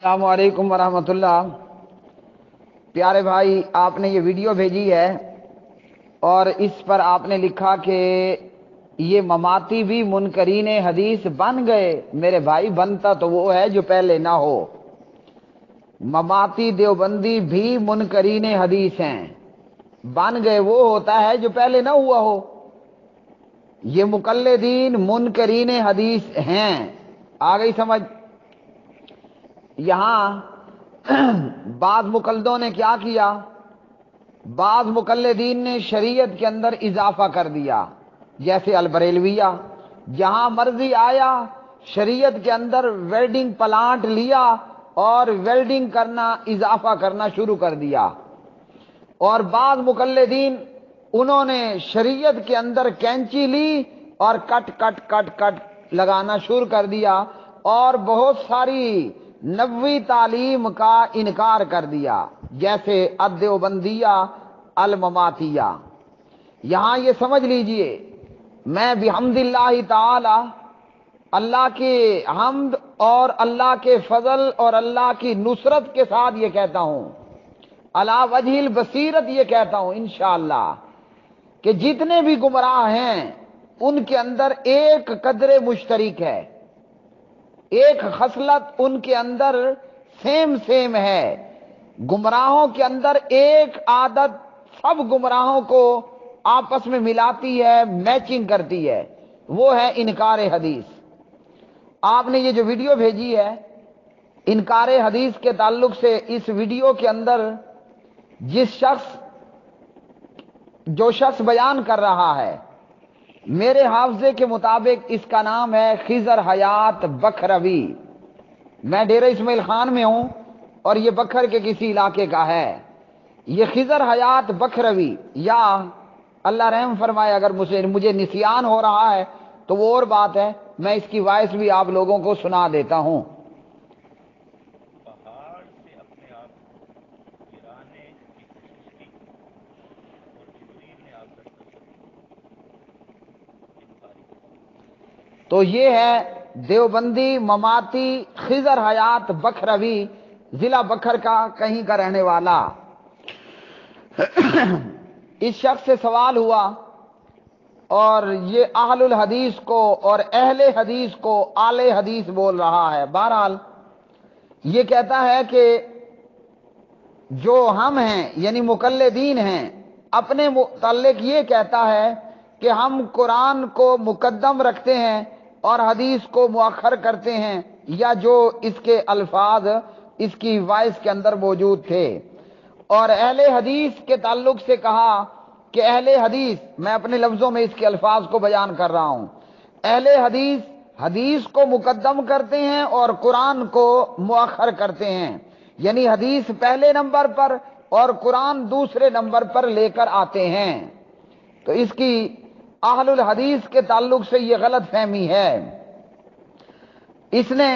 السلام علیکم ورحمۃ اللہ۔ پیارے بھائی، آپ نے یہ ویڈیو بھیجی ہے اور اس پر آپ نے لکھا کہ یہ مماتی بھی منکرین حدیث بن گئے۔ میرے بھائی، بنتا تو وہ ہے جو پہلے نہ ہو۔ مماتی دیوبندی بھی منکرین حدیث ہیں، بن گئے وہ ہوتا ہے جو پہلے نہ ہوا ہو۔ یہ مقلدین منکرین حدیث ہیں۔ آ گئی سمجھ؟ یہاں بعض مقلدوں نے کیا کیا؟ بعض مقلدین نے شریعت کے اندر اضافہ کر دیا، جیسے البریلویہ، جہاں مرضی آیا شریعت کے اندر ویلڈنگ پلانٹ لیا اور ویلڈنگ کرنا، اضافہ کرنا شروع کر دیا۔ اور بعض مقلدین انہوں نے شریعت کے اندر کینچی لی اور کٹ کٹ کٹ کٹ لگانا شروع کر دیا اور بہت ساری نبوی تعلیم کا انکار کر دیا، جیسے الدیوبندیہ المماتیہ۔ یہاں یہ سمجھ لیجئے، میں بحمد اللہ تعالی، اللہ کے حمد اور اللہ کے فضل اور اللہ کی نصرت کے ساتھ یہ کہتا ہوں، علی وجہ البصیرت یہ کہتا ہوں انشاءاللہ، کہ جتنے بھی گمراہ ہیں ان کے اندر ایک قدر مشترک ہے، ایک خصلت ان کے اندر سیم ہے۔ گمراہوں کے اندر ایک عادت سب گمراہوں کو آپس میں ملاتی ہے، میچنگ کرتی ہے، وہ ہے انکار حدیث۔ آپ نے یہ جو ویڈیو بھیجی ہے انکار حدیث کے تعلق سے، اس ویڈیو کے اندر جو شخص بیان کر رہا ہے، میرے حافظے کے مطابق اس کا نام ہے خضر حیات بکھروی۔ میں ڈیرہ اسماعیل خان میں ہوں اور یہ بکھر کے کسی علاقے کا ہے۔ یہ خضر حیات بکھروی، یا اللہ رحم فرمائے اگر مجھے نسیان ہو رہا ہے تو وہ اور بات ہے، میں اس کی وائس بھی آپ لوگوں کو سنا دیتا ہوں۔ پہاڑ سے اپنے آپ کو گرانے کی کوشش کی اور جبریل نے آ کر تو یہ ہے دیوبندی مماتی خضر حیات بکھروی، ضلع بکھر کا کہیں کا رہنے والا۔ اس شخص سے سوال ہوا اور یہ اہل الحدیث کو اور اہل حدیث کو آل حدیث بول رہا ہے۔ بہرحال یہ کہتا ہے کہ جو ہم ہیں یعنی مقلدین ہیں، اپنے متعلق یہ کہتا ہے کہ ہم قرآن کو مقدم رکھتے ہیں اور حدیث کو مؤخر کرتے ہیں، یا جو اس کے الفاظ اس کی وائس کے اندر موجود تھے۔ اور اہل حدیث کے تعلق سے کہا کہ اہل حدیث، میں اپنے لفظوں میں اس کے الفاظ کو بیان کر رہا ہوں، اہل حدیث حدیث کو مقدم کرتے ہیں اور قرآن کو مؤخر کرتے ہیں، یعنی حدیث پہلے نمبر پر اور قرآن دوسرے نمبر پر لے کر آتے ہیں۔ تو اس کی اہل الحدیث کے تعلق سے یہ غلط فہمی ہے۔ اس نے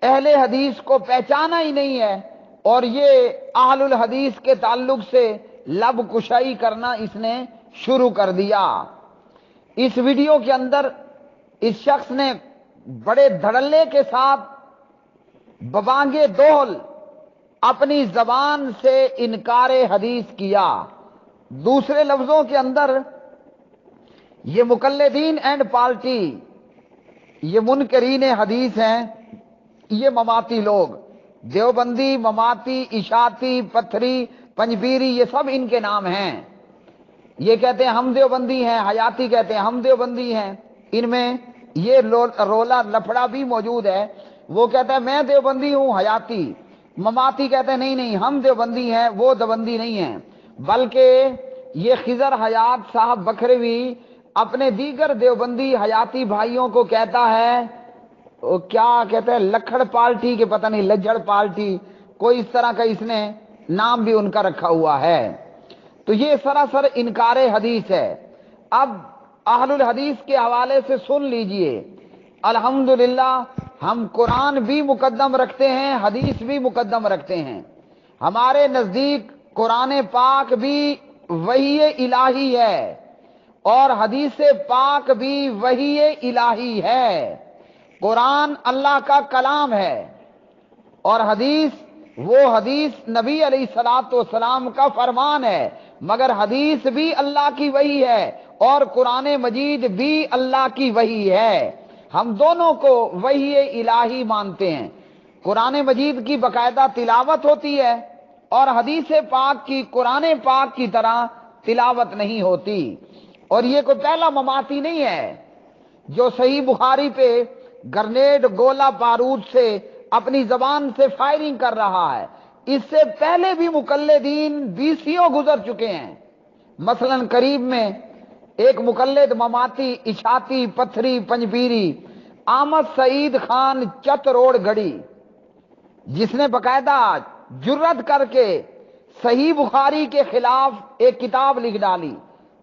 اہل حدیث کو پہچانا ہی نہیں ہے اور یہ اہل الحدیث کے تعلق سے لب کشائی کرنا اس نے شروع کر دیا۔ اس ویڈیو کے اندر اس شخص نے بڑے دھڑلے کے ساتھ ببانگے دول اپنی زبان سے انکار حدیث کیا۔ دوسرے لفظوں کے اندر یہ مقلدین اینڈ پارٹی، یہ منکرین حدیث ہیں، یہ مماتی لوگ، دیوبندی، مماتی، اشاعتی، پتھری، پنجبیری، یہ سب ان کے نام ہیں۔ یہ کہتے ہیں ہم دیوبندی ہیں، حیاتی کہتے ہیں ہم دیوبندی ہیں۔ ان میں یہ رولا لفڑا بھی موجود ہے، وہ کہتا ہے میں دیوبندی ہوں حیاتی، مماتی کہتے ہیں نہیں ہم دیوبندی ہیں، وہ دیوبندی نہیں ہیں۔ بلکہ یہ خضر حیات صاحب بکھروی اپنے دیگر دیوبندی حیاتی بھائیوں کو کہتا ہے، وہ کیا کہتے ہیں، لکھڑ پارٹی کے پتہ نہیں لجڑ پارٹی، کوئی اس طرح کا اس نے نام بھی ان کا رکھا ہوا ہے۔ تو یہ سراسر انکار حدیث ہے۔ اب اہل الحدیث کے حوالے سے سن لیجئے، الحمدللہ ہم قرآن بھی مقدم رکھتے ہیں، حدیث بھی مقدم رکھتے ہیں۔ ہمارے نزدیک قرآن پاک بھی وحی الہی ہے اور حدیث پاک بھی وحی الہی ہے۔ قرآن اللہ کا کلام ہے اور حدیث وہ حدیث نبی علیہ الصلوۃ والسلام کا فرمان ہے، مگر حدیث بھی اللہ کی وحی ہے اور قرآن مجید بھی اللہ کی وحی ہے۔ ہم دونوں کو وحی الہی مانتے ہیں۔ قرآن مجید کی باقاعدہ تلاوت ہوتی ہے اور حدیث پاک کی قرآن پاک کی طرح تلاوت نہیں ہوتی۔ اور یہ کوئی پہلا مماتی نہیں ہے جو صحیح بخاری پہ گرنیڈ گولہ بارود سے اپنی زبان سے فائرنگ کر رہا ہے۔ اس سے پہلے بھی مقلدین بیسیوں گزر چکے ہیں۔ مثلا قریب میں ایک مقلد مماتی اشاعتی پتھری پنجپیری احمد سعید خان چت روڈ گڑی، جس نے باقاعدہ جرت کر کے صحیح بخاری کے خلاف ایک کتاب لکھ ڈالی۔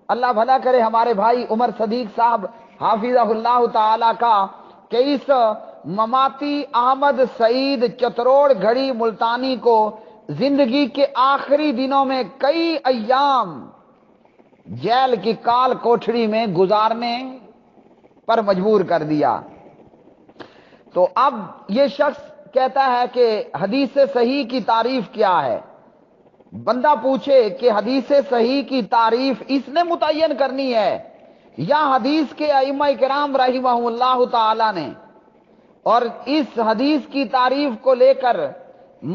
اللہ بھلا کرے ہمارے بھائی عمر صدیق صاحب حافظہ اللہ تعالی کا، کہ اس مماتی احمد سعید چتروڑ گھڑی ملتانی کو زندگی کے آخری دنوں میں کئی ایام جیل کی کال کوٹھڑی میں گزارنے پر مجبور کر دیا۔ تو اب یہ شخص کہتا ہے کہ حدیث صحیح کی تعریف کیا ہے؟ بندہ پوچھے کہ حدیث صحیح کی تعریف اس نے متعین کرنی ہے یا حدیث کے ائمہ کرام رحمہ اللہ تعالی نے؟ اور اس حدیث کی تعریف کو لے کر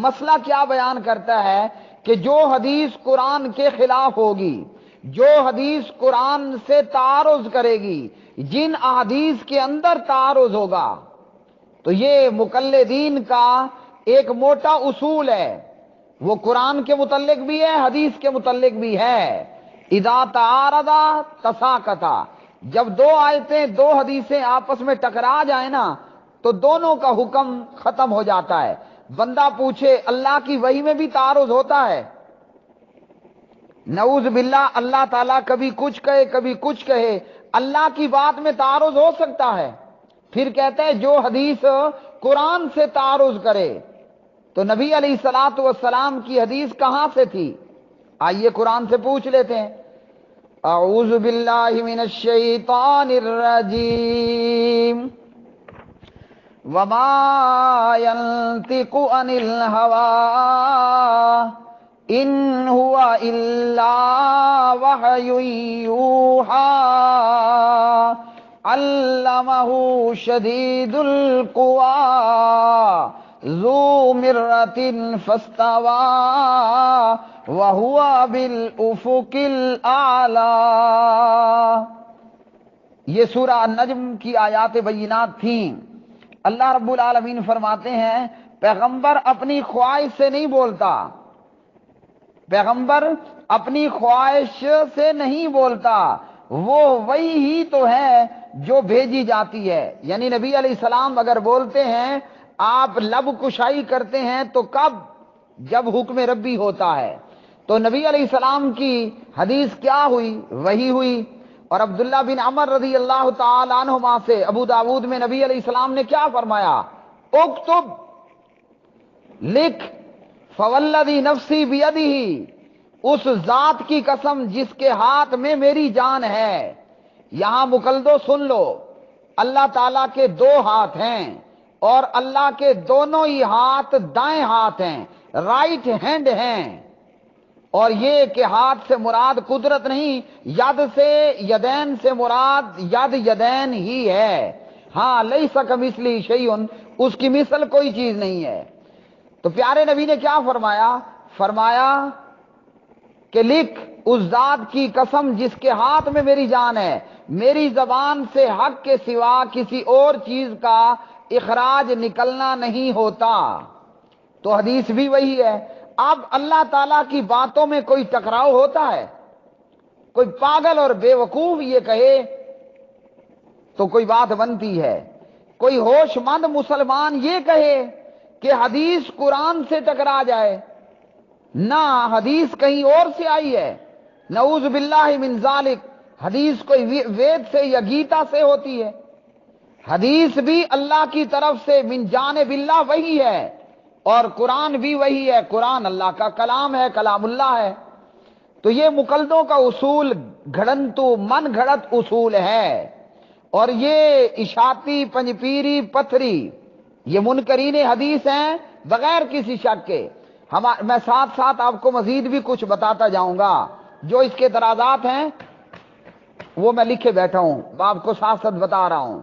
مسئلہ کیا بیان کرتا ہے کہ جو حدیث قرآن کے خلاف ہوگی، جو حدیث قرآن سے تعارض کرے گی، جن احادیث کے اندر تعارض ہوگا، تو یہ مقلدین کا ایک موٹا اصول ہے۔ وہ قرآن کے متعلق بھی ہے، حدیث کے متعلق بھی ہے۔ اذا تعارضا تساقطا، جب دو آیتیں دو حدیثیں آپس میں ٹکرا جائیں نا تو دونوں کا حکم ختم ہو جاتا ہے۔ بندہ پوچھے اللہ کی وحی میں بھی تعارض ہوتا ہے؟ نعوذ باللہ، اللہ تعالیٰ کبھی کچھ کہے کبھی کچھ کہے، اللہ کی بات میں تعارض ہو سکتا ہے؟ پھر کہتا ہے جو حدیث قرآن سے تعارض کرے، تو نبی علیہ الصلوۃ والسلام کی حدیث کہاں سے تھی؟ آئیے قرآن سے پوچھ لیتے ہیں۔ اعوذ باللہ من الشیطان الرجیم، وما ينطق عن الهوى ان هو الا وحی یوحى علمه شدید القوى ذو مرۃ فاستوى وهو بالافق الاعلی۔ یہ سورہ النجم کی آیات بینات تھیں۔ اللہ رب العالمین فرماتے ہیں پیغمبر اپنی خواہش سے نہیں بولتا، پیغمبر اپنی خواہش سے نہیں بولتا، وہ وہی ہی تو ہے جو بھیجی جاتی ہے۔ یعنی نبی علیہ السلام اگر بولتے ہیں، آپ لب کشائی کرتے ہیں تو کب؟ جب حکم ربی ہوتا ہے۔ تو نبی علیہ السلام کی حدیث کیا ہوئی؟ وہی ہوئی۔ اور عبداللہ بن عمر رضی اللہ تعالی عنہما سے ابو داود میں نبی علیہ السلام نے کیا فرمایا؟ اکتب، لکھ، فوالذی نفسی بیدہ، اس ذات کی قسم جس کے ہاتھ میں میری جان ہے۔ یہاں مقلدو سن لو، اللہ تعالیٰ کے دو ہاتھ ہیں اور اللہ کے دونوں ہی ہاتھ دائیں ہاتھ ہیں، رائٹ ہینڈ ہیں۔ اور یہ کہ ہاتھ سے مراد قدرت نہیں، ید سے یدین سے مراد ید یدین ہی ہے۔ ہاں، لیس کمثلہ شیء، اس کی مثل کوئی چیز نہیں ہے۔ تو پیارے نبی نے کیا فرمایا؟ فرمایا کہ لکھ، اس ذات کی قسم جس کے ہاتھ میں میری جان ہے، میری زبان سے حق کے سوا کسی اور چیز کا اخراج نکلنا نہیں ہوتا۔ تو حدیث بھی وہی ہے۔ اب اللہ تعالیٰ کی باتوں میں کوئی ٹکراؤ ہوتا ہے؟ کوئی پاگل اور بے وقوف یہ کہے تو کوئی بات بنتی ہے۔ کوئی ہوش مند مسلمان یہ کہے کہ حدیث قرآن سے ٹکرا جائے، نہ حدیث کہیں اور سے آئی ہے، نعوذ باللہ من ذالک، حدیث کوئی وید سے یا گیتا سے ہوتی ہے؟ حدیث بھی اللہ کی طرف سے من جانب اللہ وہی ہے، اور قرآن بھی وہی ہے۔ قرآن اللہ کا کلام ہے، کلام اللہ ہے۔ تو یہ مقلدوں کا اصول گھڑنتو من گھڑت اصول ہے، اور یہ اشاعتی پنجپیری پتھری یہ منکرین حدیث ہیں، بغیر کسی شک کے. میں ساتھ ساتھ آپ کو مزید بھی کچھ بتاتا جاؤں گا. جو اس کے اعتراضات ہیں وہ میں لکھے بیٹھا ہوں، میں آپ کو ساتھ ساتھ بتا رہا ہوں.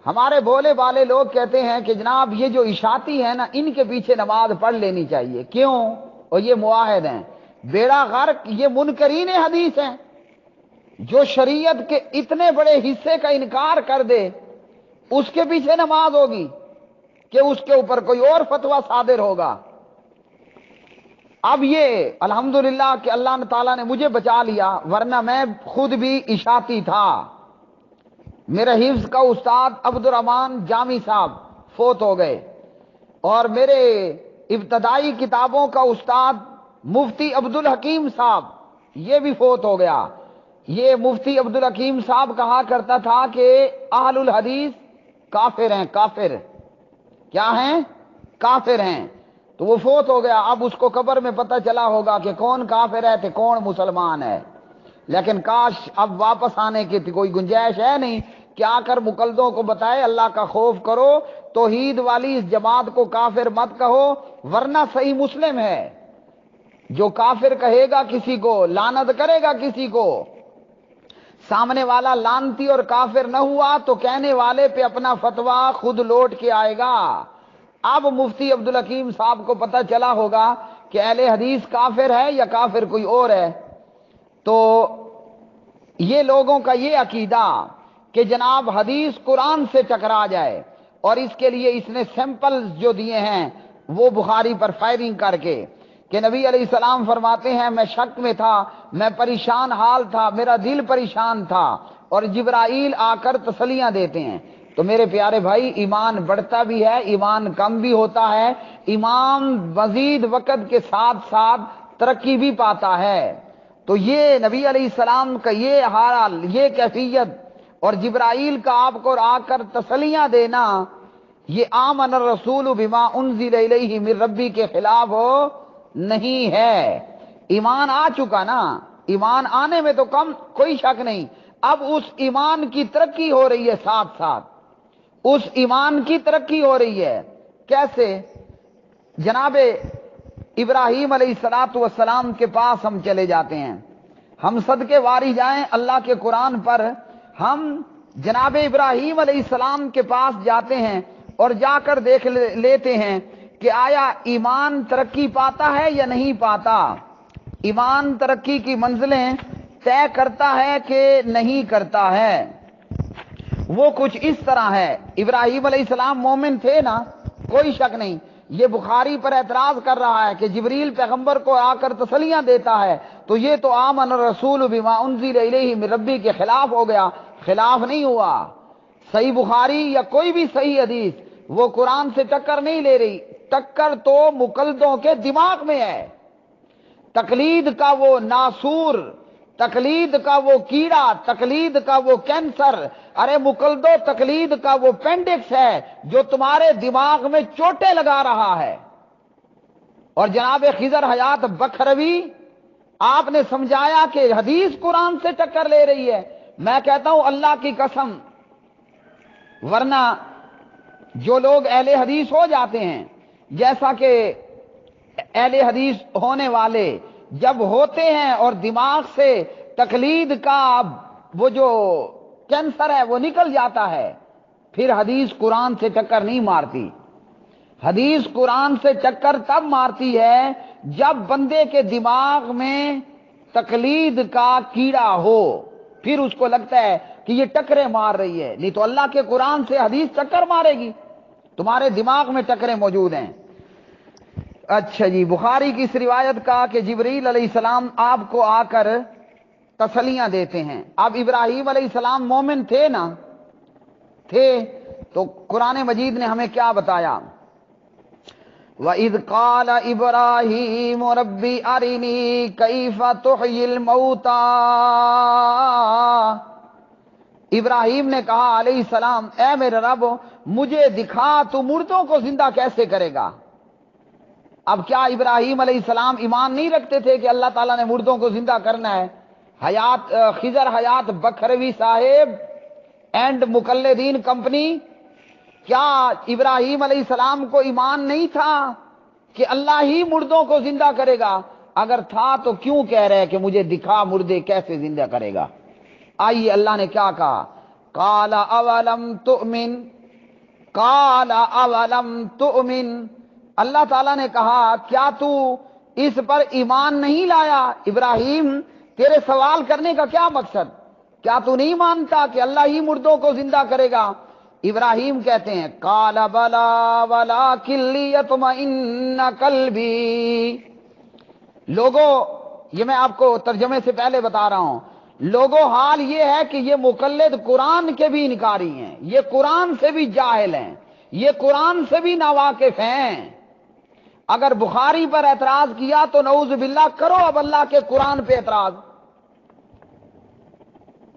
ہمارے بولے والے لوگ کہتے ہیں کہ جناب یہ جو اشاعتی ہیں نا، ان کے پیچھے نماز پڑھ لینی چاہیے. کیوں؟ اور یہ معاہد ہیں. بیڑا غرق، یہ منکرین حدیث ہیں. جو شریعت کے اتنے بڑے حصے کا انکار کر دے، اس کے پیچھے نماز ہوگی کہ اس کے اوپر کوئی اور فتویٰ صادر ہوگا. اب یہ الحمدللہ کہ اللہ تعالیٰ نے مجھے بچا لیا، ورنہ میں خود بھی اشاعتی تھا. میرے حفظ کا استاد عبدالرحمان جامی صاحب فوت ہو گئے، اور میرے ابتدائی کتابوں کا استاد مفتی عبدالحکیم صاحب یہ بھی فوت ہو گیا. یہ مفتی عبدالحکیم صاحب کہا کرتا تھا کہ اہل الحدیث کافر ہیں. کافر کیا ہیں؟ کافر ہیں. تو وہ فوت ہو گیا. اب اس کو قبر میں پتہ چلا ہوگا کہ کون کافر ہے تو کون مسلمان ہے. لیکن کاش اب واپس آنے کی کوئی گنجائش ہے نہیں کہ آ کر مقلدوں کو بتائے اللہ کا خوف کرو، توحید والی اس جماعت کو کافر مت کہو، ورنہ صحیح مسلم ہے. جو کافر کہے گا کسی کو، لعنت کرے گا کسی کو، سامنے والا لعنتی اور کافر نہ ہوا تو کہنے والے پہ اپنا فتویٰ خود لوٹ کے آئے گا. اب مفتی عبدالحکیم صاحب کو پتہ چلا ہوگا کہ اہل حدیث کافر ہے یا کافر کوئی اور ہے. تو یہ لوگوں کا یہ عقیدہ کہ جناب حدیث قرآن سے ٹکرا جائے، اور اس کے لیے اس نے سیمپل جو دیے ہیں وہ بخاری پر فائرنگ کر کے کہ نبی علیہ السلام فرماتے ہیں میں شک میں تھا، میں پریشان حال تھا، میرا دل پریشان تھا، اور جبرائیل آ کر تسلیاں دیتے ہیں. تو میرے پیارے بھائی، ایمان بڑھتا بھی ہے، ایمان کم بھی ہوتا ہے، ایمان مزید وقت کے ساتھ ساتھ ترقی بھی پاتا ہے. تو یہ نبی علیہ السلام کا یہ حال، یہ کیفیت، اور جبرائیل کا آپ کو آ کر تسلیاں دینا، یہ آمن الرسول بما انزل الیہ من ربی کے خلاف ہو نہیں ہے. ایمان آ چکا نا، ایمان آنے میں تو کم کوئی شک نہیں. اب اس ایمان کی ترقی ہو رہی ہے، ساتھ ساتھ اس ایمان کی ترقی ہو رہی ہے. کیسے؟ جناب ابراہیم علیہ السلام کے پاس ہم چلے جاتے ہیں، ہم صدقے واری جائیں اللہ کے قرآن پر. ہم جناب ابراہیم علیہ السلام کے پاس جاتے ہیں اور جا کر دیکھ لیتے ہیں کہ آیا ایمان ترقی پاتا ہے یا نہیں پاتا. ایمان ترقی کی منزلیں طے کرتا ہے کہ نہیں کرتا ہے. وہ کچھ اس طرح ہے. ابراہیم علیہ السلام مومن تھے نا، کوئی شک نہیں. یہ بخاری پر اعتراض کر رہا ہے کہ جبریل پیغمبر کو آ کر تسلیاں دیتا ہے، تو یہ تو آمن الرسول بما انزل الیہ من ربی کے خلاف ہو گیا. خلاف نہیں ہوا. صحیح بخاری یا کوئی بھی صحیح حدیث وہ قرآن سے ٹکر نہیں لے رہی. ٹکر تو مقلدوں کے دماغ میں ہے. تقلید کا وہ ناسور، تقلید کا وہ کیڑا، تقلید کا وہ کینسر، ارے مقلدو تقلید کا وہ پینڈکس ہے جو تمہارے دماغ میں چوٹیں لگا رہا ہے. اور جناب خضر حیات بکھروی آپ نے سمجھایا کہ حدیث قرآن سے ٹکر لے رہی ہے. میں کہتا ہوں اللہ کی قسم، ورنہ جو لوگ اہل حدیث ہو جاتے ہیں، جیسا کہ اہل حدیث ہونے والے جب ہوتے ہیں اور دماغ سے تقلید کا وہ جو کینسر ہے وہ نکل جاتا ہے، پھر حدیث قرآن سے ٹکر نہیں مارتی. حدیث قرآن سے ٹکر تب مارتی ہے جب بندے کے دماغ میں تقلید کا کیڑا ہو، پھر اس کو لگتا ہے کہ یہ ٹکریں مار رہی ہے. نہیں تو اللہ کے قرآن سے حدیث ٹکر مارے گی؟ تمہارے دماغ میں ٹکریں موجود ہیں. اچھا جی، بخاری کی اس روایت کا کہ جبریل علیہ السلام آپ کو آ کر تسلیاں دیتے ہیں. اب ابراہیم علیہ السلام مومن تھے نا، تھے. تو قرآن مجید نے ہمیں کیا بتایا؟ وَإِذْ قَالَ إِبْرَاهِيمُ رَبِّ أَرِنِي كَيْفَ تُحْيِي الْمَوْتَى. ابراہیم نے کہا علیہ السلام، اے میرے رب مجھے دکھا تو مردوں کو زندہ کیسے کرے گا. اب کیا ابراہیم علیہ السلام ایمان نہیں رکھتے تھے کہ اللہ تعالیٰ نے مردوں کو زندہ کرنا ہے؟ خضر حیات بکھروی صاحب اینڈ مقلدین کمپنی کیا ابراہیم علیہ السلام کو ایمان نہیں تھا کہ اللہ ہی مردوں کو زندہ کرے گا؟ اگر تھا تو کیوں کہہ رہے کہ مجھے دکھا مردے کیسے زندہ کرے گا؟ آئیے اللہ نے کیا کہا، قال اولم تؤمن، قال اولم تؤمن، اللہ تعالیٰ نے کہا کیا تو اس پر ایمان نہیں لایا؟ ابراہیم تیرے سوال کرنے کا کیا مقصد؟ کیا تو نہیں مانتا کہ اللہ ہی مردوں کو زندہ کرے گا؟ ابراہیم کہتے ہیں قال بلا ولکن لیطمئن قلبی، لوگوں یہ میں آپ کو ترجمے سے پہلے بتا رہا ہوں، لوگوں حال یہ ہے کہ یہ مقلد قرآن کے بھی انکاری ہیں، یہ قرآن سے بھی جاہل ہیں، یہ قرآن سے بھی ناواقف ہیں۔ اگر بخاری پر اعتراض کیا تو نعوذ باللہ کرو اب اللہ کے قرآن پہ اعتراض۔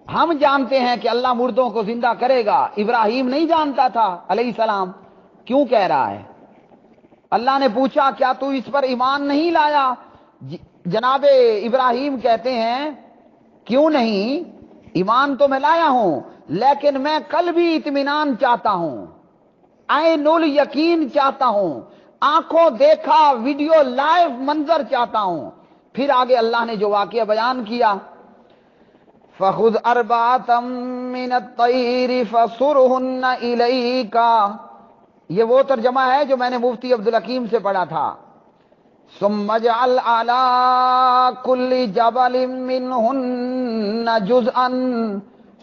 ہم جانتے ہیں کہ اللہ مردوں کو زندہ کرے گا، ابراہیم نہیں جانتا تھا علیہ السلام، کیوں کہہ رہا ہے؟ اللہ نے پوچھا کیا تو اس پر ایمان نہیں لایا؟ جناب ابراہیم کہتے ہیں کیوں نہیں، ایمان تو میں لایا ہوں، لیکن میں کل بھی اطمینان چاہتا ہوں، عین الیقین چاہتا ہوں، آنکھوں دیکھا ویڈیو لائیو منظر چاہتا ہوں۔ پھر آگے اللہ نے جو واقعہ بیان کیا، فَخُذْ أَرْبَعَةً مِّنَ الطَّيْرِ فَصُرْهُنَّ إِلَيْكَ، یہ وہ ترجمہ ہے جو میں نے مفتی عبدالحکیم سے پڑھا تھا، ثُمَّ اجْعَلْ عَلَىٰ كُلِّ جَبَلٍ مِّنْهُنَّ جُزْءًا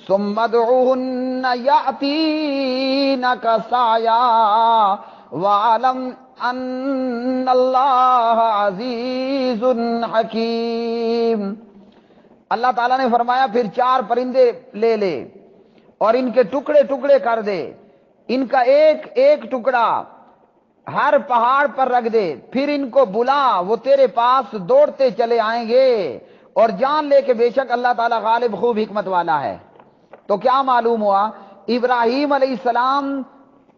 ثُمَّ ادْعُهُنَّ يَأْتِينَكَ سَعْيًا وَاعْلَمْ أَنَّ اللَّهَ عَزِيزٌ حَكِيمٌ۔ اللہ تعالیٰ نے فرمایا پھر 4 پرندے لے لے اور ان کے ٹکڑے ٹکڑے کر دے، ان کا ایک ایک ٹکڑا ہر پہاڑ پر رکھ دے، پھر ان کو بلا، وہ تیرے پاس دوڑتے چلے آئیں گے، اور جان لے کہ بے شک اللہ تعالیٰ غالب خوب حکمت والا ہے۔ تو کیا معلوم ہوا، ابراہیم علیہ السلام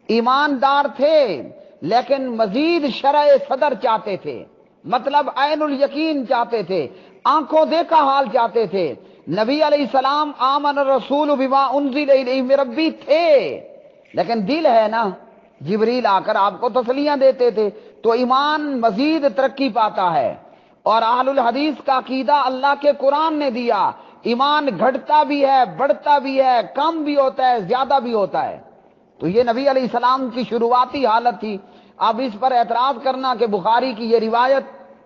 ایماندار تھے لیکن مزید شرع صدر چاہتے تھے، مطلب عین الیقین چاہتے تھے، آنکھوں دیکھا حال چاہتے تھے۔ نبی علیہ السلام آمن الرسول بما انزل الیہ من ربی تھے، لیکن دل ہے نا، جبریل آ کر آپ کو تسلیاں دیتے تھے، تو ایمان مزید ترقی پاتا ہے۔ اور اہل الحدیث کا عقیدہ اللہ کے قرآن نے دیا، ایمان گھٹتا بھی ہے، بڑھتا بھی ہے، کم بھی ہوتا ہے، زیادہ بھی ہوتا ہے۔ تو یہ نبی علیہ السلام کی شروعاتی حالت تھی۔ اب اس پر اعتراض کرنا کہ بخاری کی یہ روایت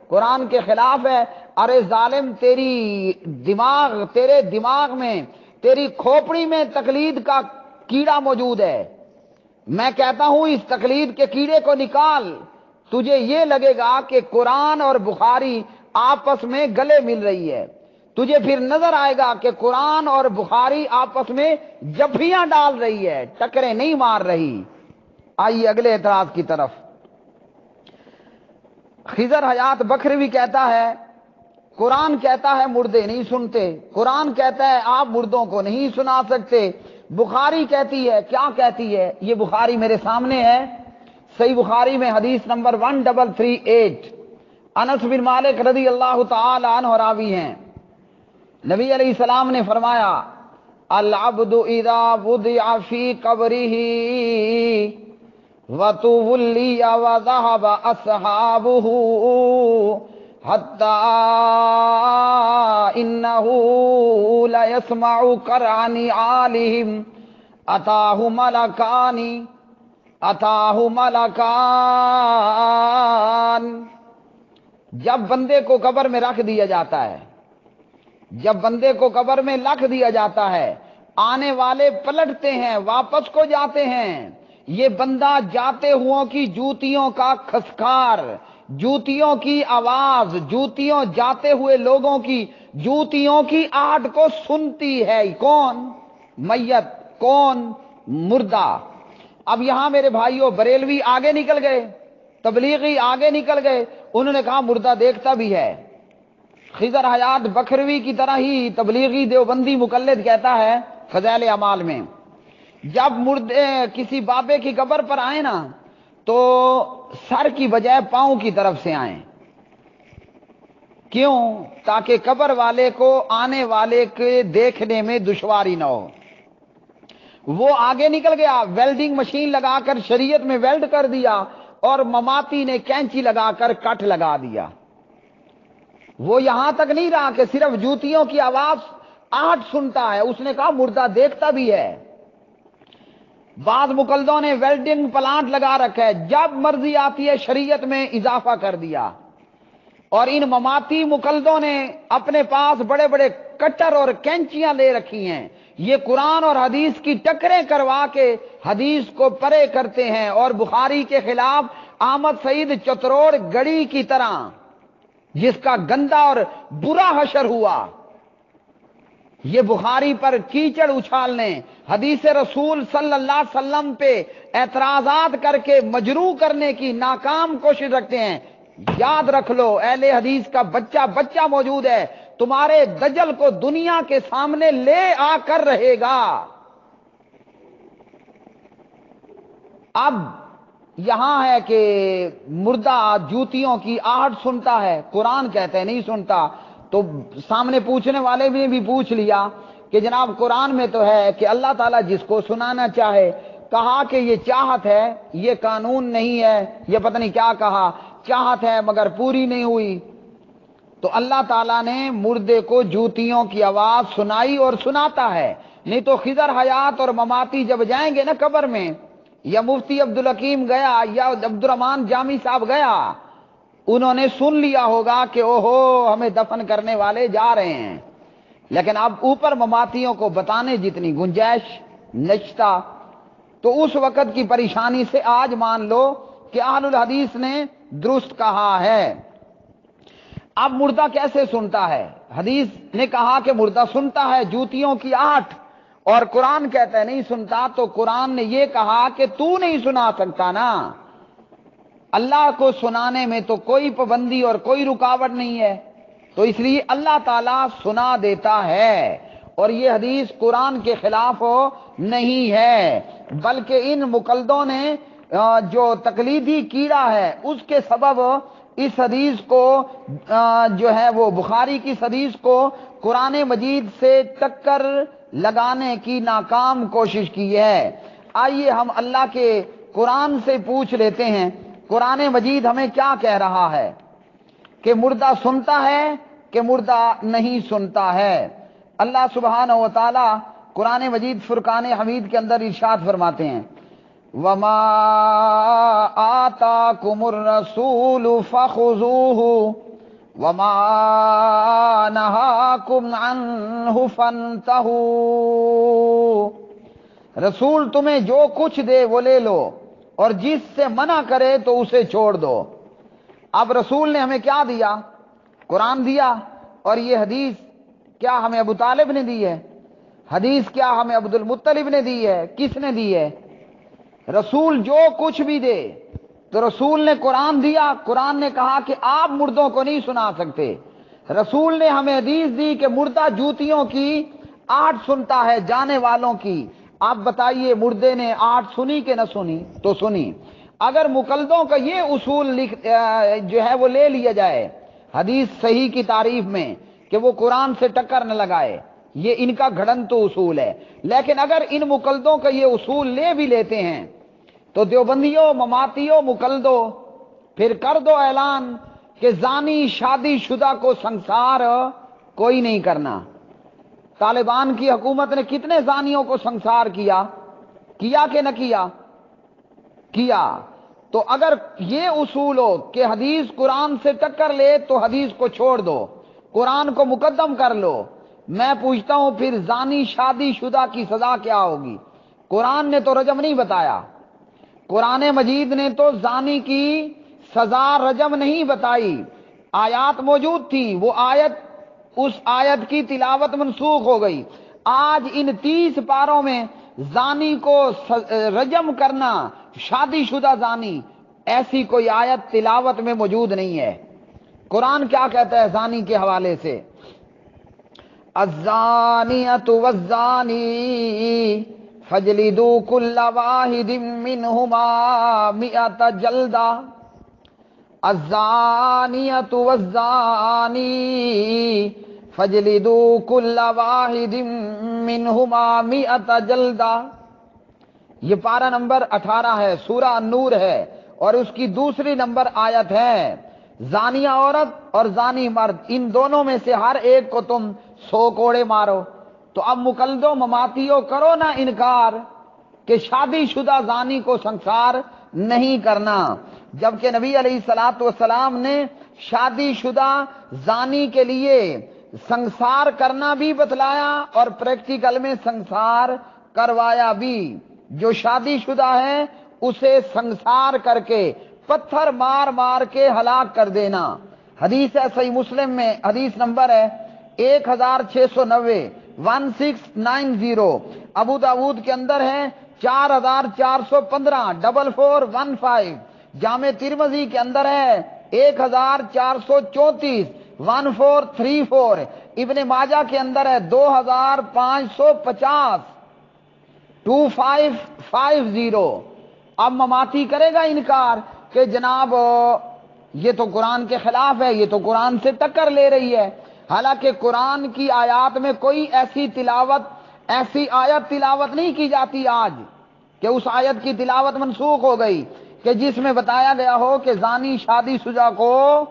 قرآن کے خلاف ہے، ارے ظالم، تیرے دماغ میں، تیری کھوپڑی میں تقلید کا کیڑا موجود ہے۔ میں کہتا ہوں اس تقلید کے کیڑے کو نکال، تجھے یہ لگے گا کہ قرآن اور بخاری آپس میں گلے مل رہی ہے، تجھے پھر نظر آئے گا کہ قرآن اور بخاری آپس میں جفیاں ڈال رہی ہے، ٹکریں نہیں مار رہی۔ آئیے اگلے اعتراض کی طرف۔ خضر حیات بکھروی کہتا ہے قرآن کہتا ہے مردے نہیں سنتے، قرآن کہتا ہے آپ مردوں کو نہیں سنا سکتے، بخاری کہتی ہے، کیا کہتی ہے؟ یہ بخاری میرے سامنے ہے، صحیح بخاری میں حدیث نمبر 1338، انس بن مالک رضی اللہ تعالی عنہ راوی ہیں، نبی علیہ السلام نے فرمایا العبد اذا وضع فی قبرہ وتولی وذهب اصحابہ حتی انہ لیسمع قرع نعالہم اتاہ ملکان۔ جب بندے کو قبر میں رکھ دیا جاتا ہے، جب بندے کو قبر میں رکھ دیا جاتا ہے، آنے والے پلٹتے ہیں، واپس کو جاتے ہیں، یہ بندہ جاتے ہوں کی جوتیوں کا کھسکار، جوتیوں کی آواز، جوتیوں جاتے ہوئے لوگوں کی جوتیوں کی آہٹ کو سنتی ہے۔ کون؟ میت، کون؟ مردہ۔ اب یہاں میرے بھائیوں بریلوی آگے نکل گئے، تبلیغی آگے نکل گئے، انہوں نے کہا مردہ دیکھتا بھی ہے۔ خضر حیات بکھروی کی طرح ہی تبلیغی دیوبندی مقلد کہتا ہے فضائل اعمال میں، جب مردے کسی بابے کی قبر پر آئیں نا تو سر کی بجائے پاؤں کی طرف سے آئیں، کیوں؟ تاکہ قبر والے کو آنے والے کے دیکھنے میں دشواری نہ ہو۔ وہ آگے نکل گیا، ویلڈنگ مشین لگا کر شریعت میں ویلڈ کر دیا، اور مماتی نے کینچی لگا کر کٹ لگا دیا۔ وہ یہاں تک نہیں رہا کہ صرف جوتیوں کی آواز آہٹ سنتا ہے، اس نے کہا مردہ دیکھتا بھی ہے۔ بعض مقلدوں نے ویلڈنگ پلانٹ لگا رکھا ہے، جب مرضی آتی ہے شریعت میں اضافہ کر دیا، اور ان مماتی مقلدوں نے اپنے پاس بڑے بڑے کٹر اور کینچیاں لے رکھی ہیں، یہ قرآن اور حدیث کی ٹکریں کروا کے حدیث کو پرے کرتے ہیں، اور بخاری کے خلاف احمد سعید چتروڑ گڑی کی طرح جس کا گندا اور برا حشر ہوا، یہ بخاری پر کیچڑ اچھالنے، حدیث رسول صلی اللہ علیہ وسلم پہ اعتراضات کر کے مجروح کرنے کی ناکام کوشش رکھتے ہیں۔ یاد رکھ لو، اہل حدیث کا بچہ بچہ موجود ہے، تمہارے دجل کو دنیا کے سامنے لے آ کر رہے گا۔ اب یہاں ہے کہ مردہ جوتیوں کی آہٹ سنتا ہے، قرآن کہتے ہیں نہیں سنتا، تو سامنے پوچھنے والے نے بھی پوچھ لیا کہ جناب قرآن میں تو ہے کہ اللہ تعالیٰ جس کو سنانا چاہے، کہا کہ یہ چاہت ہے، یہ قانون نہیں ہے، یہ پتہ نہیں کیا کہا، چاہت ہے مگر پوری نہیں ہوئی۔ تو اللہ تعالیٰ نے مردے کو جوتیوں کی آواز سنائی اور سناتا ہے، نہیں تو خضر حیات اور مماتی جب جائیں گے نا قبر میں، یا مفتی عبدالحکیم گیا یا عبد الرحمان جامی صاحب گیا، انہوں نے سن لیا ہوگا کہ اوہو ہمیں دفن کرنے والے جا رہے ہیں، لیکن اب اوپر مماتیوں کو بتانے جتنی گنجائش نچتا، تو اس وقت کی پریشانی سے آج مان لو کہ اہل الحدیث نے درست کہا ہے۔ اب مردہ کیسے سنتا ہے؟ حدیث نے کہا کہ مردہ سنتا ہے جوتیوں کی آہٹ، اور قرآن کہتا ہے نہیں سنتا، تو قرآن نے یہ کہا کہ تو نہیں سنا سکتا نا۔ اللہ کو سنانے میں تو کوئی پابندی اور کوئی رکاوٹ نہیں ہے، تو اس لیے اللہ تعالیٰ سنا دیتا ہے، اور یہ حدیث قرآن کے خلاف نہیں ہے، بلکہ ان مقلدوں نے جو تقلیدی کیڑا ہے اس کے سبب اس حدیث کو جو ہے وہ بخاری کی حدیث کو قرآن مجید سے ٹکر لگانے کی ناکام کوشش کی ہے۔ آئیے ہم اللہ کے قرآن سے پوچھ لیتے ہیں، قرآن مجید ہمیں کیا کہہ رہا ہے، کہ مردہ سنتا ہے کہ مردہ نہیں سنتا ہے۔ اللہ سبحانہ و تعالی قرآن مجید فرقان حمید کے اندر ارشاد فرماتے ہیں، وَمَا آتَاكُمُ الرَّسُولُ فَخُذُوهُ وَمَا نَهَاكُمْ عَنْهُ فَانْتَهُوا۔ رسول تمہیں جو کچھ دے وہ لے لو، اور جس سے منع کرے تو اسے چھوڑ دو۔ اب رسول نے ہمیں کیا دیا؟ قرآن دیا، اور یہ حدیث کیا ہمیں ابو طالب نے دی ہے؟ حدیث کیا ہمیں عبد المطلب نے دی ہے؟ کس نے دی ہے؟ رسول جو کچھ بھی دے، تو رسول نے قرآن دیا، قرآن نے کہا کہ آپ مردوں کو نہیں سنا سکتے۔ رسول نے ہمیں حدیث دی کہ مردہ جوتیوں کی آہٹ سنتا ہے، جانے والوں کی۔ آپ بتائیے مردے نے آہٹ سنی کہ نہ سنی؟ تو سنی۔ اگر مقلدوں کا یہ اصول جو ہے وہ لے لیا جائے حدیث صحیح کی تعریف میں کہ وہ قرآن سے ٹکر نہ لگائے، یہ ان کا گھڑنتو اصول ہے، لیکن اگر ان مقلدوں کا یہ اصول لے بھی لیتے ہیں تو دیوبندیوں، مماتیوں، مقلدوں پھر کر دو اعلان کہ زانی شادی شدہ کو سنسار کوئی نہیں کرنا۔ طالبان کی حکومت نے کتنے زانیوں کو سنسار کیا کہ نہ کیا؟ تو اگر یہ اصول ہو کہ حدیث قرآن سے ٹکر لے تو حدیث کو چھوڑ دو، قرآن کو مقدم کر لو، میں پوچھتا ہوں پھر زانی شادی شدہ کی سزا کیا ہوگی؟ قرآن نے تو رجم نہیں بتایا، قرآن مجید نے تو زانی کی سزا رجم نہیں بتائی، آیات موجود تھی، وہ اس آیت کی تلاوت منسوخ ہو گئی۔ آج ان 30 پاروں میں زانی کو رجم کرنا، شادی شدہ زانی، ایسی کوئی آیت تلاوت میں موجود نہیں ہے۔ قرآن کیا کہتا ہے زانی کے حوالے سے؟ الزانیۃ والزانی فاجلدوا کل واحد منہما 100 جلدہ۔ الزانیۃ والزانی فاجلدوا کل واحد منہما 100 جلدہ۔ یہ پارہ نمبر 18 ہے، سورہ النور ہے، اور اس کی دوسری نمبر آیت ہے، زانیہ عورت اور زانی مرد ان دونوں میں سے ہر ایک کو تم 100 کوڑے مارو۔ تو اب مقلدو مماتیو کرو نہ انکار کہ شادی شدہ زانی کو سنسار نہیں کرنا، جبکہ نبی علیہ الصلوۃ والسلام نے شادی شدہ زانی کے لیے سنسار کرنا بھی بتلایا اور پریکٹیکل میں سنسار کروایا بھی۔ جو شادی شدہ ہے اسے سنسار کر کے پتھر مار مار کے ہلاک کر دینا۔ حدیث ہے صحیح مسلم میں، حدیث نمبر ہے 1690 1690، ابو داود کے اندر ہے 4415 4415، جامع ترمذی کے اندر ہے 1434 1434، ابن ماجہ کے اندر ہے 2550 2550۔ اب مماتی کرے گا انکار کہ جناب یہ تو قرآن کے خلاف ہے، یہ تو قرآن سے ٹکر لے رہی ہے، حالانکہ قرآن کی آیات میں کوئی ایسی آیت تلاوت نہیں کی جاتی آج کہ اس آیت کی تلاوت منسوخ ہو گئی کہ جس میں بتایا گیا ہو کہ زانی شادی شدہ کو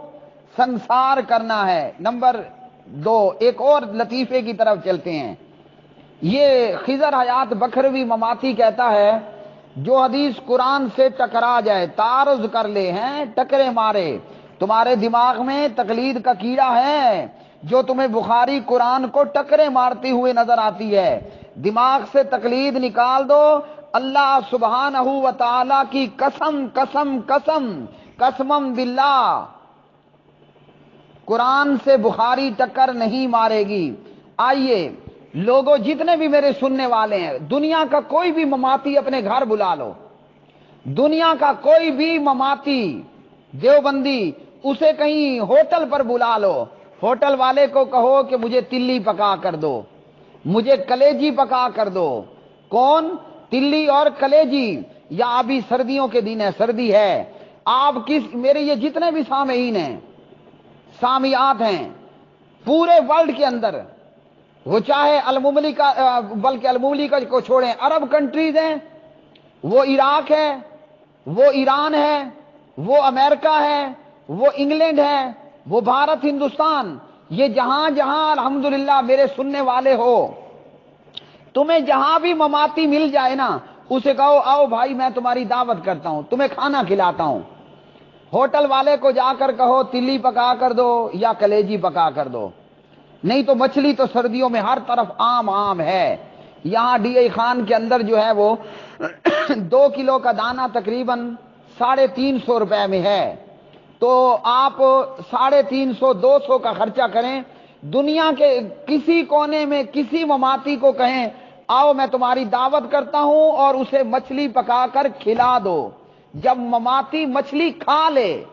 سنسار کرنا ہے۔ نمبر 2، ایک اور لطیفے کی طرف چلتے ہیں۔ یہ خضر حیات بکروی مماتی کہتا ہے جو حدیث قرآن سے ٹکرا جائے، تعارض کر لے ہیں، ٹکرے مارے، تمہارے دماغ میں تقلید کا کیڑا ہے جو تمہیں بخاری قرآن کو ٹکرے مارتی ہوئے نظر آتی ہے، دماغ سے تقلید نکال دو۔ اللہ سبحانہ و تعالی کی قسم قسم قسم قسمم باللہ، قرآن سے بخاری ٹکر نہیں مارے گی۔ آئیے لوگوں جتنے بھی میرے سننے والے ہیں، دنیا کا کوئی بھی مماتی اپنے گھر بلا لو، دنیا کا کوئی بھی مماتی دیوبندی اسے کہیں ہوٹل پر بلا لو، ہوٹل والے کو کہو کہ مجھے تلی پکا کر دو، مجھے کلیجی پکا کر دو۔ کون؟ تلی اور کلیجی، یا ابھی سردیوں کے دن ہے، سردی ہے، آپ میرے یہ جتنے بھی سامعین ہیں، سامیات ہیں پورے ورلڈ کے اندر، وہ چاہے المملکہ بلکہ المملکہ کو چھوڑیں، عرب کنٹریز ہیں، وہ عراق ہے، وہ ایران ہے، وہ امریکہ ہے، وہ انگلینڈ ہے، وہ بھارت ہندوستان، یہ جہاں جہاں الحمدللہ میرے سننے والے ہو، تمہیں جہاں بھی مماتی مل جائے نا، اسے کہو آؤ بھائی میں تمہاری دعوت کرتا ہوں، تمہیں کھانا کھلاتا ہوں۔ ہوٹل والے کو جا کر کہو تلی پکا کر دو یا کلیجی پکا کر دو، نہیں تو مچھلی تو سردیوں میں ہر طرف عام ہے۔ یہاں ڈی اے خان کے اندر جو ہے وہ 2 کلو کا دانہ تقریباً 350 روپے میں ہے، تو آپ 350 200 کا خرچہ کریں، دنیا کے کسی کونے میں کسی مماتی کو کہیں آؤ میں تمہاری دعوت کرتا ہوں اور اسے مچھلی پکا کر کھلا دو۔ جب مماتی مچھلی کھا لے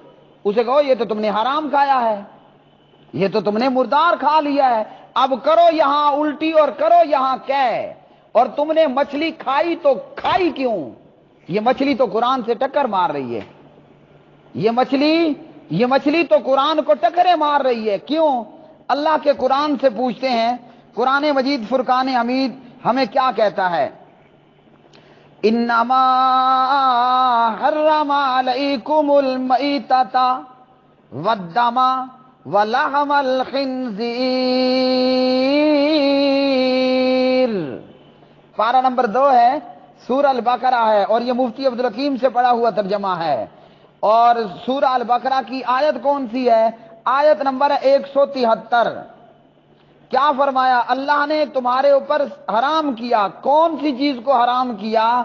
اسے کہو یہ تو تم نے حرام کھایا ہے، یہ تو تم نے مردار کھا لیا ہے، اب کرو یہاں الٹی اور کرو یہاں کیا، اور تم نے مچھلی کھائی تو کھائی کیوں؟ یہ مچھلی تو قرآن سے ٹکر مار رہی ہے، یہ مچھلی تو قرآن کو ٹکرے مار رہی ہے۔ کیوں؟ اللہ کے قرآن سے پوچھتے ہیں، قرآن مجید فرقان حمید ہمیں کیا کہتا ہے؟ انما حرم علیکم المیتۃ والدم ولحم الخنزیر، پارہ نمبر 2 ہے، سورہ البقرہ ہے، اور یہ مفتی عبدالحکیم سے پڑھا ہوا ترجمہ ہے۔ اور سورہ البقرہ کی آیت کون سی ہے؟ آیت نمبر 173۔ کیا فرمایا؟ اللہ نے تمہارے اوپر حرام کیا، کون سی چیز کو حرام کیا؟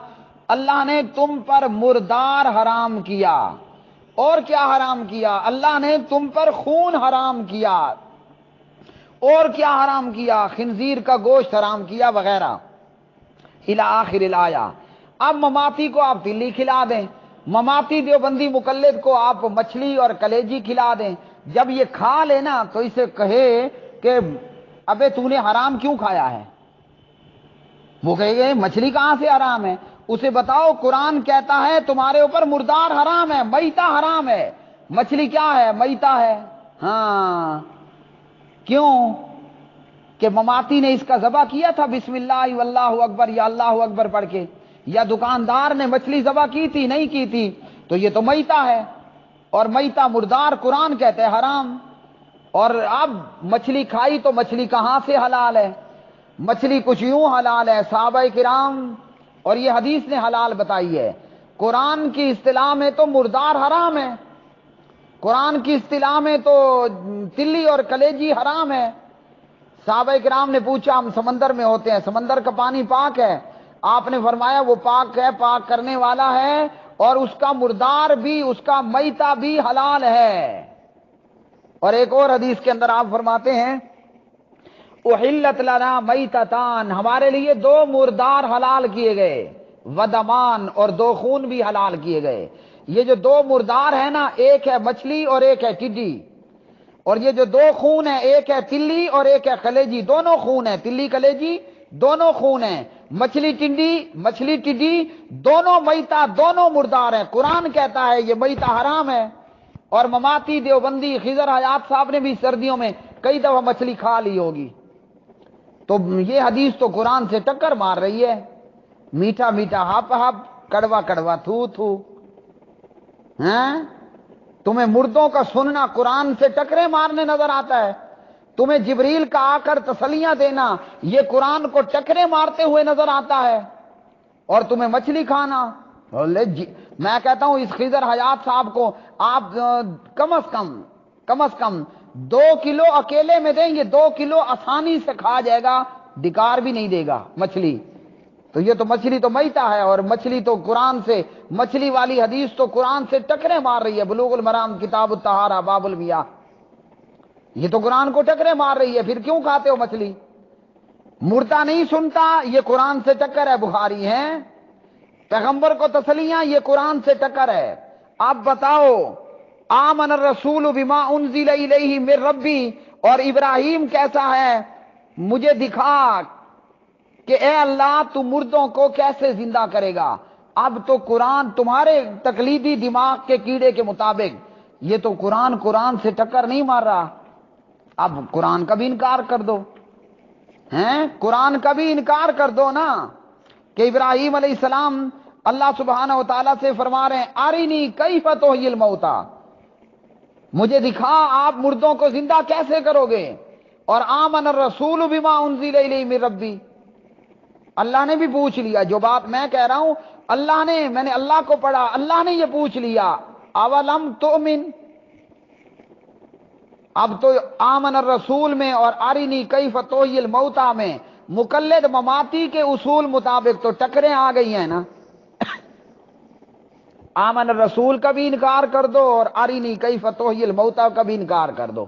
اللہ نے تم پر مردار حرام کیا، اور کیا حرام کیا؟ اللہ نے تم پر خون حرام کیا، اور کیا حرام کیا؟ خنزیر کا گوشت حرام کیا وغیرہ الی آخر الآیہ۔ اب مماتی کو آپ تلی کھلا دیں، مماتی دیوبندی مقلد کو آپ مچھلی اور کلیجی کھلا دیں، جب یہ کھا لینا تو اسے کہے کہ ابے تو نے حرام کیوں کھایا ہے؟ وہ کہے گے مچھلی کہاں سے حرام ہے؟ اسے بتاؤ قرآن کہتا ہے تمہارے اوپر مردار حرام ہے، میتہ حرام ہے، مچھلی کیا ہے؟ میتہ ہے۔ ہاں کیوں؟ کہ مماتی نے اس کا ذبح کیا تھا بسم اللہ واللہ اکبر یا اللہ اکبر پڑھ کے، یا دکاندار نے مچھلی ذبح کی تھی نہیں کی تھی تو یہ تو میتہ ہے، اور میتہ مردار قرآن کہتے ہیں حرام۔ اور اب مچھلی کھائی تو مچھلی کہاں سے حلال ہے؟ مچھلی کچھ یوں حلال ہے، صحابہ کرام اور یہ حدیث نے حلال بتائی ہے۔ قرآن کی اصطلاح میں تو مردار حرام ہے، قرآن کی اصطلاح میں تو تلی اور کلیجی حرام ہے۔ صحابہ کرام نے پوچھا ہم سمندر میں ہوتے ہیں، سمندر کا پانی پاک ہے؟ آپ نے فرمایا وہ پاک ہے، پاک کرنے والا ہے، اور اس کا مردار بھی، اس کا میتہ بھی حلال ہے۔ اور ایک اور حدیث کے اندر آپ فرماتے ہیں احلت لنا میتتان، ہمارے لیے دو مردار حلال کیے گئے، ودمان، اور دو خون بھی حلال کیے گئے۔ یہ جو دو مردار ہیں نا، ایک ہے مچھلی اور ایک ہے ٹڈی، اور یہ جو دو خون ہیں، ایک ہے تلی اور ایک ہے کلیجی، دونوں خون ہیں، تلی کلیجی دونوں خون ہیں۔ مچھلی ٹڈی دونوں میتہ، دونوں مردار ہیں۔ قرآن کہتا ہے یہ میتہ حرام ہے، اور مماتی دیوبندی خضر حیات صاحب نے بھی سردیوں میں کئی دفعہ مچھلی کھا لی ہوگی۔ تو یہ حدیث تو قرآن سے ٹکر مار رہی ہے، میٹھا میٹھا ہپ ہپ، کڑوا کڑوا تھو تھو۔ ہیں تمہیں مردوں کا سننا قرآن سے ٹکرے مارنے نظر آتا ہے؟ تمہیں جبریل کا آ کر تسلیاں دینا یہ قرآن کو ٹکرے مارتے ہوئے نظر آتا ہے، اور تمہیں مچھلی کھانا؟ میں کہتا ہوں اس خضر حیات صاحب کو آپ کم از کم 2 کلو اکیلے میں دیں گے، 2 کلو آسانی سے کھا جائے گا، ڈکار بھی نہیں دے گا مچھلی۔ تو یہ تو مچھلی تو میتہ ہے، اور مچھلی تو قرآن سے، مچھلی والی حدیث تو قرآن سے ٹکرے مار رہی ہے۔ بلوغ المرام کتاب الطہارہ باب المیاہ، یہ تو قرآن کو ٹکرے مار رہی ہے، پھر کیوں کھاتے ہو مچھلی؟ مردہ نہیں سنتا، یہ قرآن سے ٹکر ہے، بخاری ہے۔ پیغمبر کو تسلیاں، یہ قرآن سے ٹکر ہے۔ آپ بتاؤ آمن الرسول بما انزل الیہ من ربی، اور ابراہیم کیسا ہے؟ مجھے دکھا کہ اے اللہ تو مردوں کو کیسے زندہ کرے گا۔ اب تو قرآن تمہارے تقلیدی دماغ کے کیڑے کے مطابق یہ تو قرآن سے ٹکر نہیں مار رہا، اب قرآن کا بھی انکار کر دو، ہیں قرآن کا بھی انکار کر دو نا، کہ ابراہیم علیہ السلام اللہ سبحانہ و تعالیٰ سے فرما رہے ہیں ارینی کیف تحیی الموتیٰ، مجھے دکھا آپ مردوں کو زندہ کیسے کرو گے۔ اور آمن الرسول بما انزل الیہ من ربی، اللہ نے بھی پوچھ لیا، جو بات میں کہہ رہا ہوں میں نے اللہ کو پڑھا، اللہ نے یہ پوچھ لیا اولم تؤمن۔ اب تو آمن الرسول میں اور ارینی کیف تحیی الموتیٰ میں مقلد مماتی کے اصول مطابق تو ٹکریں آ گئی ہیں نا۔ آمن الرسول کا بھی انکار کر دو اور ارینی کیف تحیی الموتیٰ کا بھی انکار کر دو،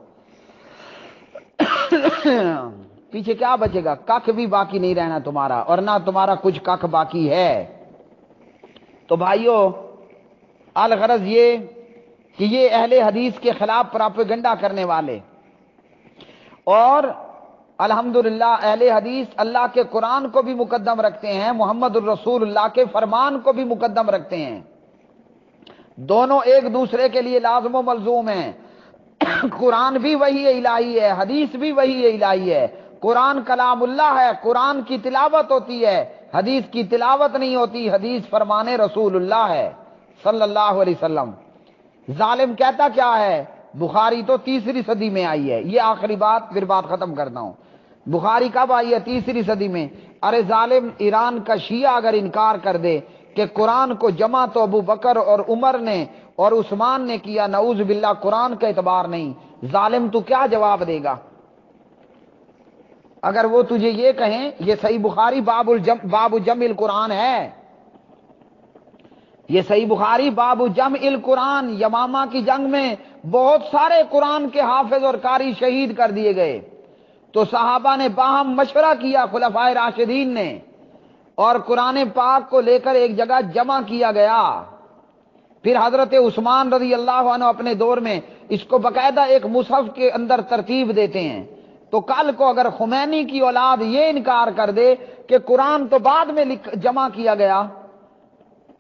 پیچھے کیا بچے گا؟ ککھ بھی باقی نہیں رہنا تمہارا، اور نہ تمہارا کچھ ککھ باقی ہے۔ تو بھائیو، الغرض یہ کہ یہ اہل حدیث کے خلاف پراپیگنڈا کرنے والے، اور الحمدللہ اہل حدیث اللہ کے قرآن کو بھی مقدم رکھتے ہیں، محمد الرسول اللہ کے فرمان کو بھی مقدم رکھتے ہیں، دونوں ایک دوسرے کے لیے لازم و ملزوم ہیں۔ قرآن بھی وحی الہی ہے، حدیث بھی وحی الہی ہے۔ قرآن کلام اللہ ہے، قرآن کی تلاوت ہوتی ہے، حدیث کی تلاوت نہیں ہوتی، حدیث فرمان رسول اللہ ہے صلی اللہ علیہ وسلم۔ ظالم کہتا کیا ہے؟ بخاری تو 3 صدی میں آئی ہے، یہ آخری بات، پھر بات ختم کرتا ہوں۔ بخاری کب آئی ہے؟ 3 صدی میں۔ ارے ظالم، ایران کا شیعہ اگر انکار کر دے کہ قرآن کو جمع تو ابو بکر اور عمر نے اور عثمان نے کیا، نعوذ باللہ قرآن کا اعتبار نہیں، ظالم تو کیا جواب دے گا؟ اگر وہ تجھے یہ کہیں یہ صحیح بخاری باب جمع القرآن ہے، یہ صحیح بخاری باب جمع القرآن، یمامہ کی جنگ میں بہت سارے قرآن کے حافظ اور قاری شہید کر دیے گئے، تو صحابہ نے باہم مشورہ کیا، خلفائے راشدین نے، اور قرآن پاک کو لے کر ایک جگہ جمع کیا گیا۔ پھر حضرت عثمان رضی اللہ عنہ اپنے دور میں اس کو باقاعدہ ایک مصحف کے اندر ترتیب دیتے ہیں۔ تو کل کو اگر خمینی کی اولاد یہ انکار کر دے کہ قرآن تو بعد میں جمع کیا گیا،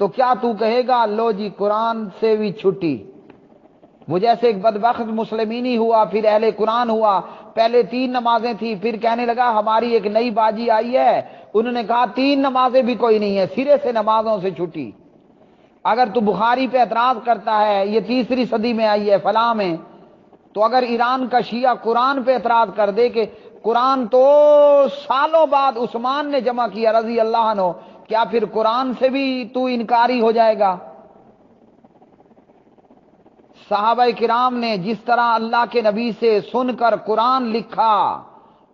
تو کیا تو کہے گا لو جی قرآن سے بھی چھٹی؟ وہ جیسے ایک بدبخت مسلمینی ہوا، پھر اہل قرآن ہوا، پہلے 3 نمازیں تھی، پھر کہنے لگا ہماری ایک نئی باجی آئی ہے، انہوں نے کہا 3 نمازیں بھی کوئی نہیں ہے، سرے سے نمازوں سے چھٹی۔ اگر تو بخاری پہ اعتراض کرتا ہے یہ 3ری صدی میں آئی ہے فلاں میں، تو اگر ایران کا شیعہ قرآن پہ اعتراض کر دے کہ قرآن تو سالوں بعد عثمان نے جمع کیا رضی اللہ عنہ، کیا پھر قرآن سے بھی تو انکاری ہو جائے گا؟ صحابہ کرام نے جس طرح اللہ کے نبی سے سن کر قرآن لکھا،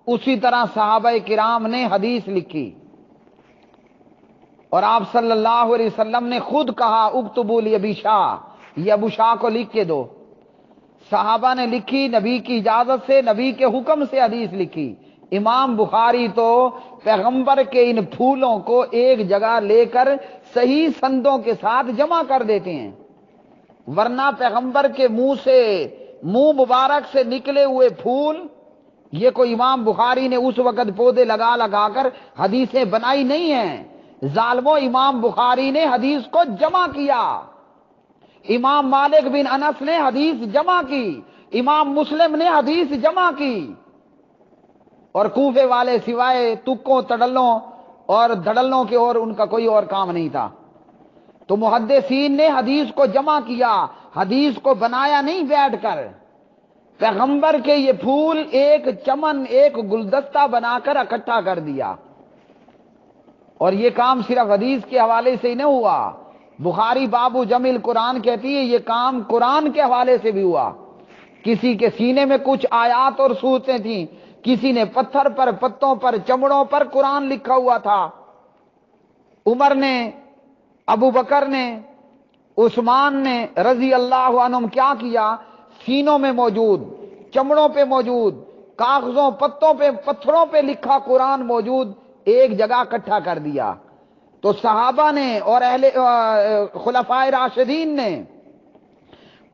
اسی طرح صحابہ کرام نے حدیث لکھی، اور آپ صلی اللہ علیہ وسلم نے خود کہا اکتبوا لابی شاہ، یہ ابو شاہ کو لکھ کے دو۔ صحابہ نے لکھی، نبی کی اجازت سے، نبی کے حکم سے حدیث لکھی۔ امام بخاری تو پیغمبر کے ان پھولوں کو ایک جگہ لے کر صحیح سندوں کے ساتھ جمع کر دیتے ہیں، ورنہ پیغمبر کے منہ مبارک سے نکلے ہوئے پھول، یہ کوئی امام بخاری نے اس وقت پودے لگا لگا کر حدیثیں بنائی نہیں ہیں۔ ظالموں، امام بخاری نے حدیث کو جمع کیا، امام مالک بن انس نے حدیث جمع کی، امام مسلم نے حدیث جمع کی، اور کوفے والے سوائے تکوں تڑلوں اور دھڑلوں کے اور ان کا کوئی اور کام نہیں تھا۔ تو محدثین نے حدیث کو جمع کیا، حدیث کو بنایا نہیں بیٹھ کر۔ پیغمبر کے یہ پھول ایک چمن، ایک گلدستہ بنا کر اکٹھا کر دیا، اور یہ کام صرف حدیث کے حوالے سے ہی نہیں ہوا۔ بخاری بابو جمع قرآن کہتی ہے یہ کام قرآن کے حوالے سے بھی ہوا۔ کسی کے سینے میں کچھ آیات اور صورتیں تھیں، کسی نے پتھر پر، پتوں پر، چمڑوں پر قرآن لکھا ہوا تھا۔ عمر نے، ابو بکر نے، عثمان نے رضی اللہ عنہم کیا کیا؟ سینوں میں موجود، چمڑوں پہ موجود، کاغذوں، پتوں پہ، پتھروں پہ لکھا قرآن موجود، ایک جگہ اکٹھا کر دیا۔ تو صحابہ نے اور اہل خلفائے راشدین نے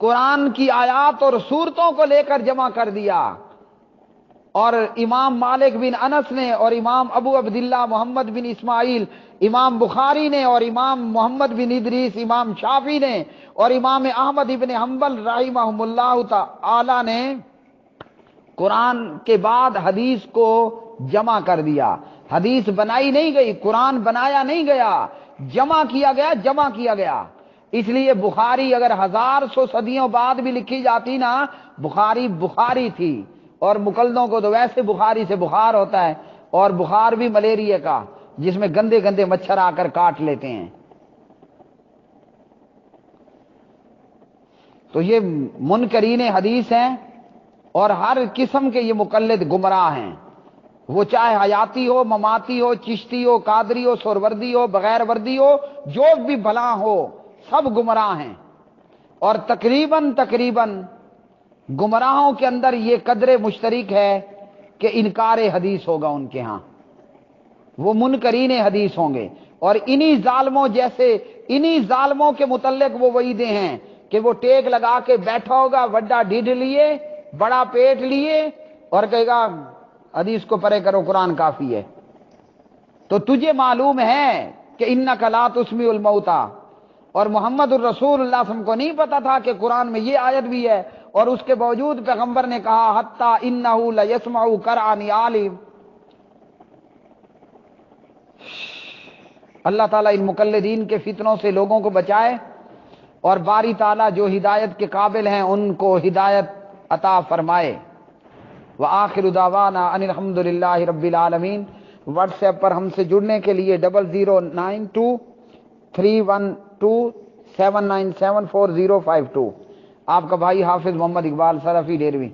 قرآن کی آیات اور سورتوں کو لے کر جمع کر دیا، اور امام مالک بن انس نے، اور امام ابو عبداللہ محمد بن اسماعیل، امام بخاری نے، اور امام محمد بن ادریس، امام شافعی نے، اور امام احمد بن حنبل رحمہم اللہ تعالی نے قرآن کے بعد حدیث کو جمع کر دیا۔ حدیث بنائی نہیں گئی، قرآن بنایا نہیں گیا، جمع کیا گیا، جمع کیا گیا۔ اس لیے بخاری اگر 1000 صدیوں بعد بھی لکھی جاتی نا، بخاری بخاری تھی، اور مقلدوں کو تو ویسے بخاری سے بخار ہوتا ہے، اور بخار بھی ملیریا کا، جس میں گندے گندے مچھر آ کر کاٹ لیتے ہیں۔ تو یہ منکرین حدیث ہیں، اور ہر قسم کے یہ مقلد گمراہ ہیں، وہ چاہے حیاتی ہو، مماتی ہو، چشتی ہو، قادری ہو، سہروردی ہو، بغیر وردی ہو، جو بھی بھلا ہو، سب گمراہ ہیں۔ اور تقریباً گمراہوں کے اندر یہ قدر مشترک ہے کہ انکار حدیث ہوگا ان کے ہاں، وہ منکرین حدیث ہوں گے، اور انہی ظالموں کے متعلق وہ وعیدیں ہیں کہ وہ ٹیک لگا کے بیٹھا ہوگا، وڈا ڈیڈ لیے، بڑا پیٹ لیے، اور کہے گا حدیث کو پرے کرو، قرآن کافی ہے۔ تو تجھے معلوم ہے کہ انک لا تسمیع الموتیٰ، اور محمد الرسول اللہ صلی اللہ علیہ وسلم کو نہیں پتا تھا کہ قرآن میں یہ آیت بھی ہے، اور اس کے باوجود پیغمبر نے کہا حتی انہ لیسمع قرآن عالم۔ اللہ تعالیٰ ان مقلدین کے فتنوں سے لوگوں کو بچائے، اور باری تعالیٰ جو ہدایت کے قابل ہیں ان کو ہدایت عطا فرمائے۔ وآخر دعوانا ان الحمد للہ رب العالمین۔ واٹس ایپ پر ہم سے جڑنے کے لیے 00923127974052۔ آپ کا بھائی حافظ محمد اقبال سلفی ڈیروی۔